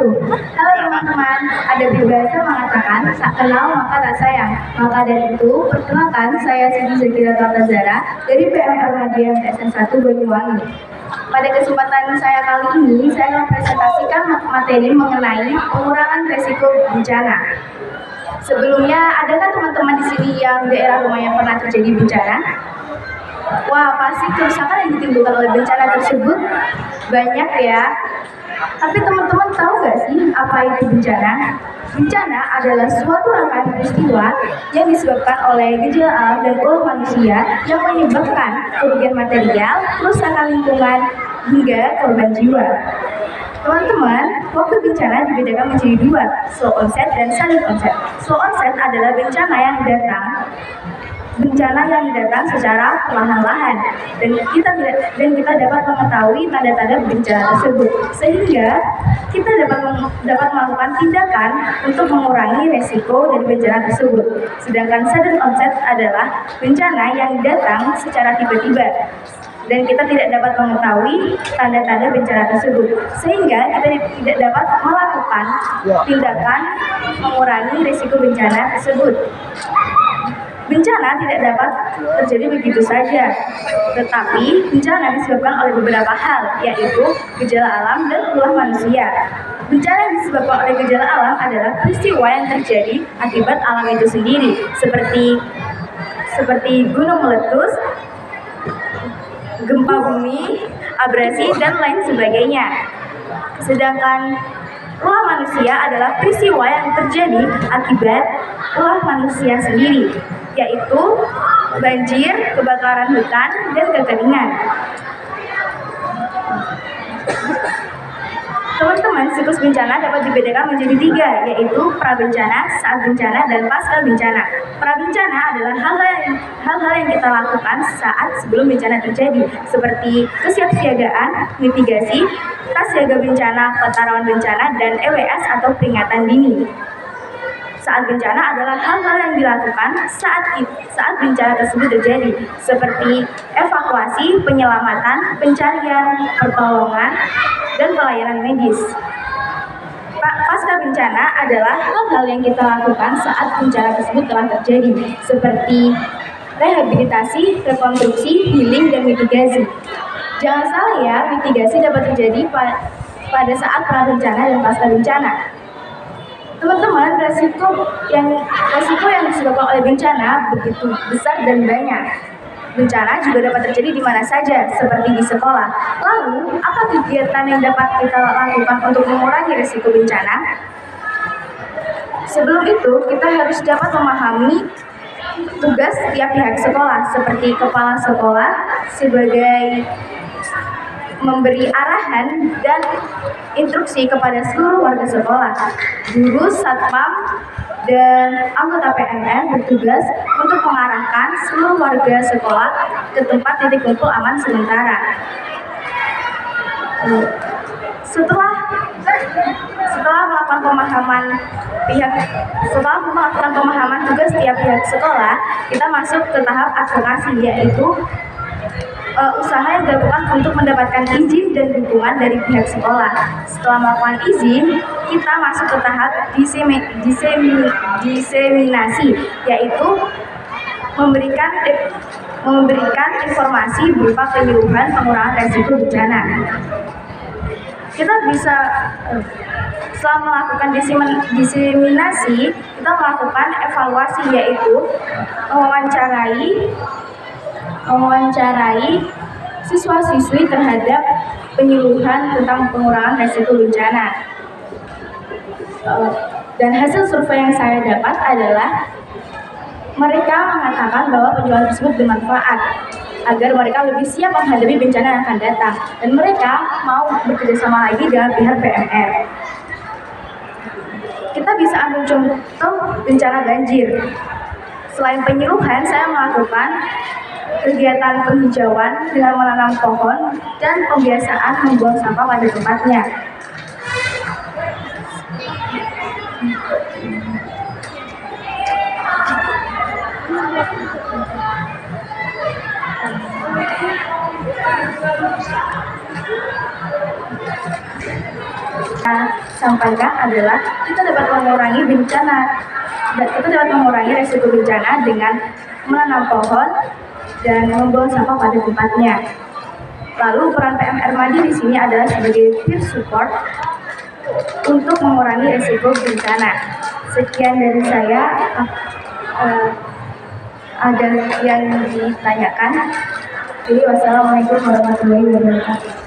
Halo teman-teman, ada peribahasa mengatakan tak kenal maka tak sayang. Maka dari itu, perkenalkan saya Siti Zakira Kartazara dari PMR Madya MTSN 1 Banyuwangi. Pada kesempatan saya kali ini, saya akan presentasikan materi mengenai pengurangan resiko bencana. Sebelumnya, adakah teman-teman di sini yang daerah rumahnya pernah terjadi bencana? Wah, pasti kerusakan yang ditimbulkan oleh bencana tersebut banyak ya. Tapi teman-teman tahu nggak sih apa itu bencana? Bencana adalah suatu rangkaian peristiwa yang disebabkan oleh gejala alam dan ulah manusia yang menyebabkan kerugian material, kerusakan lingkungan, hingga korban jiwa. Teman-teman, waktu bencana dibedakan menjadi dua, slow onset dan sudden onset. Slow onset adalah bencana yang datang secara perlahan-lahan dan kita dapat mengetahui tanda-tanda bencana tersebut, sehingga kita dapat melakukan tindakan untuk mengurangi resiko dari bencana tersebut. Sedangkan sudden onset adalah bencana yang datang secara tiba-tiba dan kita tidak dapat mengetahui tanda-tanda bencana tersebut, sehingga kita tidak dapat melakukan tindakan mengurangi risiko bencana tersebut. Bencana tidak dapat terjadi begitu saja, tetapi bencana disebabkan oleh beberapa hal, yaitu gejala alam dan ulah manusia. Bencana yang disebabkan oleh gejala alam adalah peristiwa yang terjadi akibat alam itu sendiri, seperti gunung meletus, gempa bumi, abrasi, dan lain sebagainya. Sedangkan ulah manusia adalah peristiwa yang terjadi akibat ulah manusia sendiri, yaitu banjir, kebakaran hutan, dan kekeringan. Teman-teman, siklus bencana dapat dibedakan menjadi tiga, yaitu prabencana, saat bencana, dan pasca bencana. Prabencana adalah hal-hal yang kita lakukan saat sebelum bencana terjadi, seperti kesiapsiagaan, mitigasi, prasiaga bencana, peta rawan bencana, dan EWS atau peringatan dini. Saat bencana adalah hal-hal yang dilakukan saat bencana tersebut terjadi, seperti evakuasi, penyelamatan, pencarian, pertolongan, dan pelayanan medis. Pasca bencana adalah hal-hal yang kita lakukan saat bencana tersebut telah terjadi, seperti rehabilitasi, rekonstruksi, healing, dan mitigasi. Jangan salah ya, mitigasi dapat terjadi pada saat prabencana dan pasca bencana. Teman-teman, resiko yang disebabkan oleh bencana begitu besar dan banyak. Bencana juga dapat terjadi di mana saja, seperti di sekolah. Lalu, apa kegiatan yang dapat kita lakukan untuk mengurangi risiko bencana? Sebelum itu, kita harus dapat memahami tugas setiap pihak sekolah, seperti kepala sekolah sebagai memberi arahan dan instruksi kepada seluruh warga sekolah. Guru, satpam, dan anggota PMR bertugas untuk mengarahkan seluruh warga sekolah ke tempat titik kumpul aman sementara. Setelah melakukan pemahaman tugas setiap pihak sekolah, kita masuk ke tahap advokasi, yaitu usaha yang dilakukan untuk mendapatkan izin dan dukungan dari pihak sekolah. Setelah melakukan izin, kita masuk ke tahap diseminasi, yaitu memberikan informasi berupa penyuluhan pengurangan resiko bencana. Kita bisa setelah melakukan diseminasi, kita melakukan evaluasi, yaitu mewawancarai siswa-siswi terhadap penyuluhan tentang pengurangan resiko bencana. Dan hasil survei yang saya dapat adalah mereka mengatakan bahwa penyuluhan tersebut bermanfaat agar mereka lebih siap menghadapi bencana yang akan datang, dan mereka mau bekerjasama lagi dengan pihak PMR. Kita bisa ambil contoh bencana banjir. Selain penyuluhan, saya melakukan kegiatan penghijauan dengan menanam pohon dan pembiasaan membuang sampah pada tempatnya. sampaikan adalah kita dapat mengurangi bencana dan kita dapat mengurangi resiko bencana dengan menanam pohon dan membuang sampah pada tempatnya. Lalu peran PMR Madi di sini adalah sebagai peer support untuk mengurangi resiko bencana. Sekian dari saya. Ada yang ditanyakan? Jadi wassalamualaikum warahmatullahi wabarakatuh.